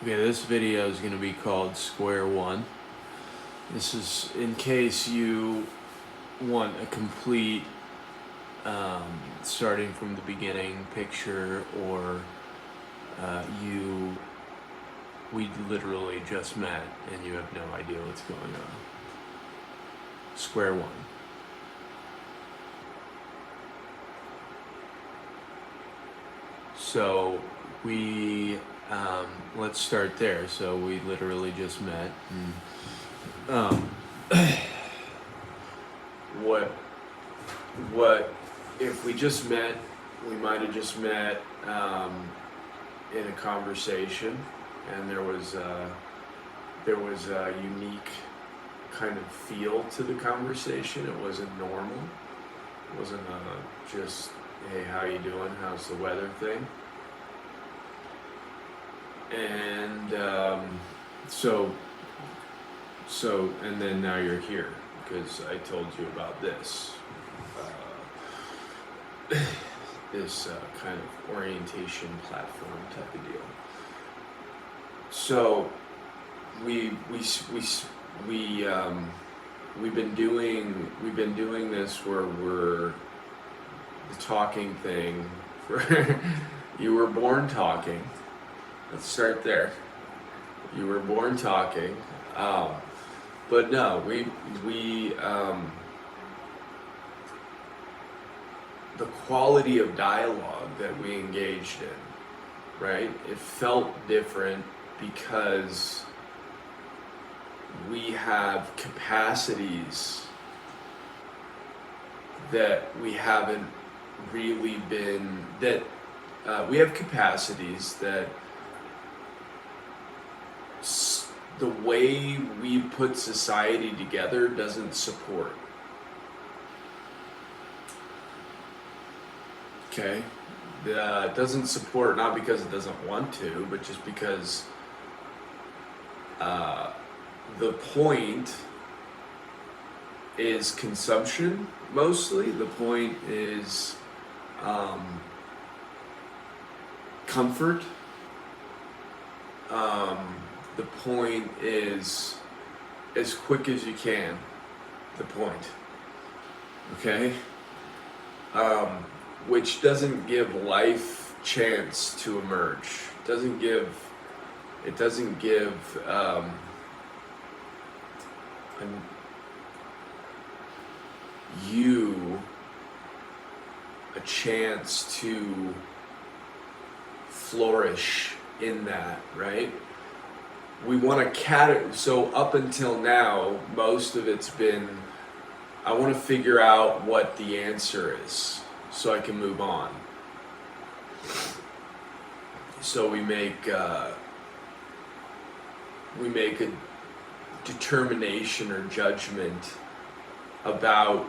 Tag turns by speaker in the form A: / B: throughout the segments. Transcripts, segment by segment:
A: Okay, this video is going to be called Square One. This is in case you want a complete starting from the beginning picture, or we literally just met and you have no idea what's going on. Square One. So let's start there. So we literally just met. What if we just met? We might have just met in a conversation, and there was a unique kind of feel to the conversation. It wasn't normal. It wasn't just, hey, how you doing? How's the weather thing? And and then now you're here because I told you about this kind of orientation platform type of deal. So we've been doing this where we're the talking thing. You were born talking. Let's start there. You were born talking, but no, the quality of dialogue that we engaged in, right? It felt different because we have capacities that we haven't really been, we have capacities that the way we put society together doesn't support. Okay? It doesn't support, not because it doesn't want to, but just because the point is consumption, mostly. The point is comfort. The point is as quick as you can. The point. Okay? Which doesn't give life chance to emerge. It doesn't give you a chance to flourish in that, right? We want to so up until now, most of it's been, I want to figure out what the answer is so I can move on. So we make a determination or judgment about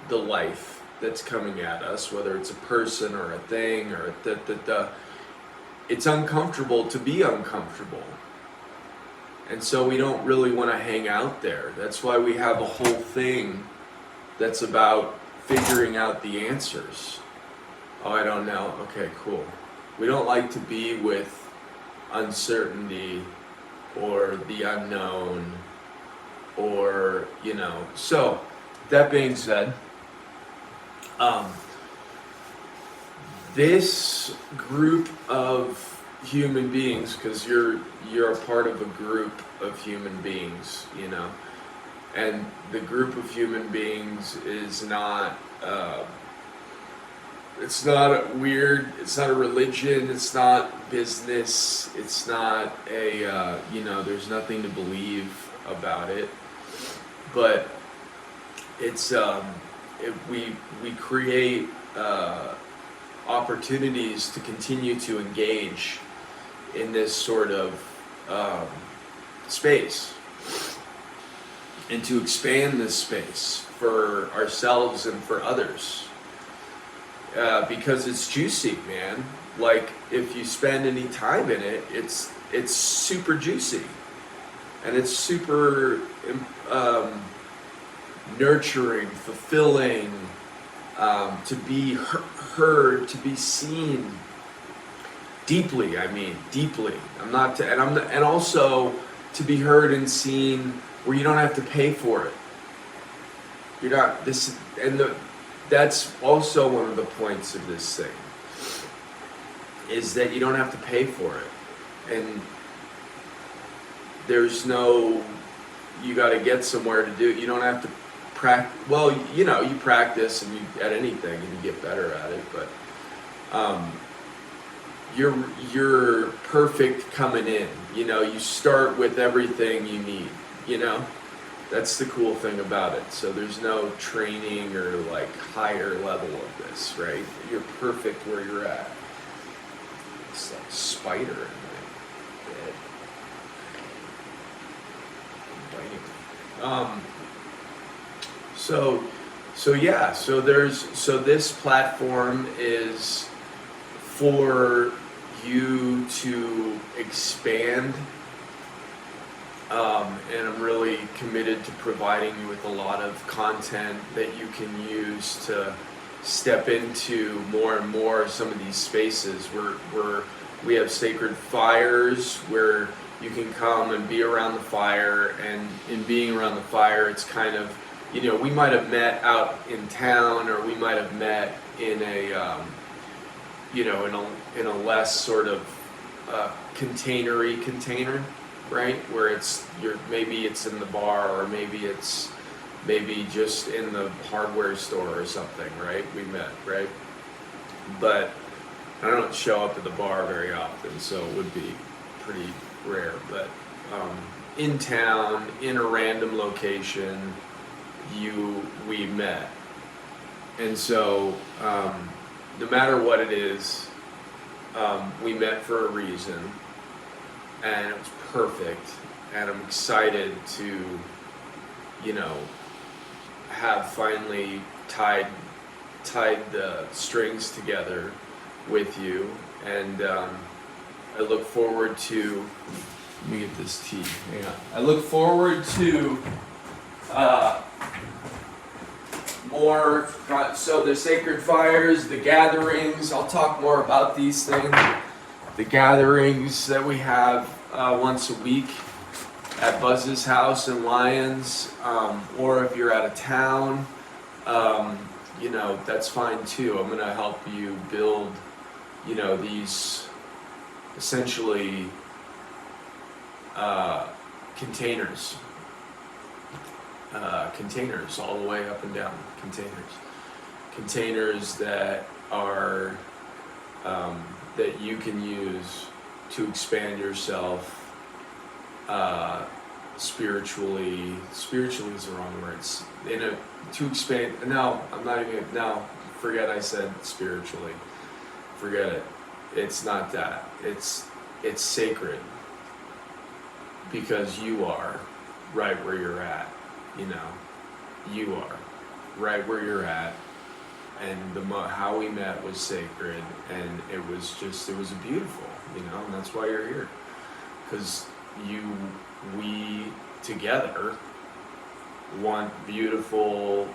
A: the life that's coming at us, whether it's a person or a thing or it's uncomfortable to be uncomfortable. And so we don't really want to hang out there. That's why we have a whole thing that's about figuring out the answers. Oh, I don't know. Okay, cool. We don't like to be with uncertainty or the unknown, or, So, that being said, this group of human beings, because you're a part of a group of human beings, and the group of human beings is not it's not weird, it's not a religion, it's not business, it's not a there's nothing to believe about it, but it's we create opportunities to continue to engage in this sort of space, and to expand this space for ourselves and for others, because it's juicy, man. Like, if you spend any time in it, it's super juicy, and it's super nurturing, fulfilling, to be heard, to be seen. deeply. I mean, deeply. And also to be heard and seen where you don't have to pay for it. You're not this, and that's also one of the points of this thing, is that you don't have to pay for it, and there's no, you got to get somewhere to do it. You don't have to practice. Well, you practice and you at anything and you get better at it, but you're perfect coming in. You start with everything you need. That's the cool thing about it. So there's no training or like higher level of this, right? You're perfect where you're at. It's like spider in my bed. Biting. So this platform is for you to expand, and I'm really committed to providing you with a lot of content that you can use to step into more and more some of these spaces where we have sacred fires where you can come and be around the fire, and in being around the fire, it's kind of, we might have met out in town, or we might have met in a in a less sort of containery container, right? Where maybe it's in the bar, or maybe it's just in the hardware store or something, right? We met, right? But I don't show up at the bar very often, so it would be pretty rare. But in town, in a random location, we met. And so no matter what it is, we met for a reason, and it was perfect, and I'm excited to have finally tied the strings together with you, and I look forward to, let me get this tea, hang on. I look forward to more, so the sacred fires, the gatherings, I'll talk more about these things, the gatherings that we have once a week at Buzz's house in Lyons, or if you're out of town, that's fine too. I'm going to help you build, these essentially containers all the way up and down, containers that are that you can use to expand yourself spiritually is the wrong words, to expand. No, I'm not even, no, forget I said spiritually, forget it. It's not that, it's sacred, because you are right where you're at. You are right where you're at, and how we met was sacred, and it was beautiful, and that's why you're here, because we together want beautiful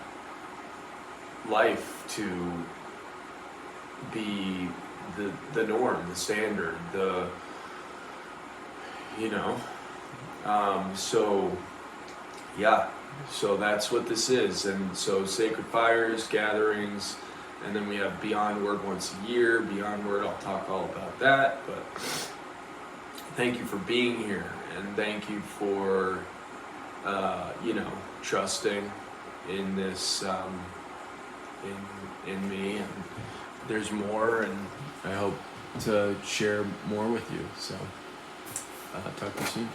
A: life to be the norm, the standard, so that's what this is. And so sacred fires, gatherings, and then we have Beyond Word once a year. Beyond Word, I'll talk all about that, but thank you for being here, and thank you for trusting in this, in me, and there's more, and I hope to share more with you. So talk to you soon.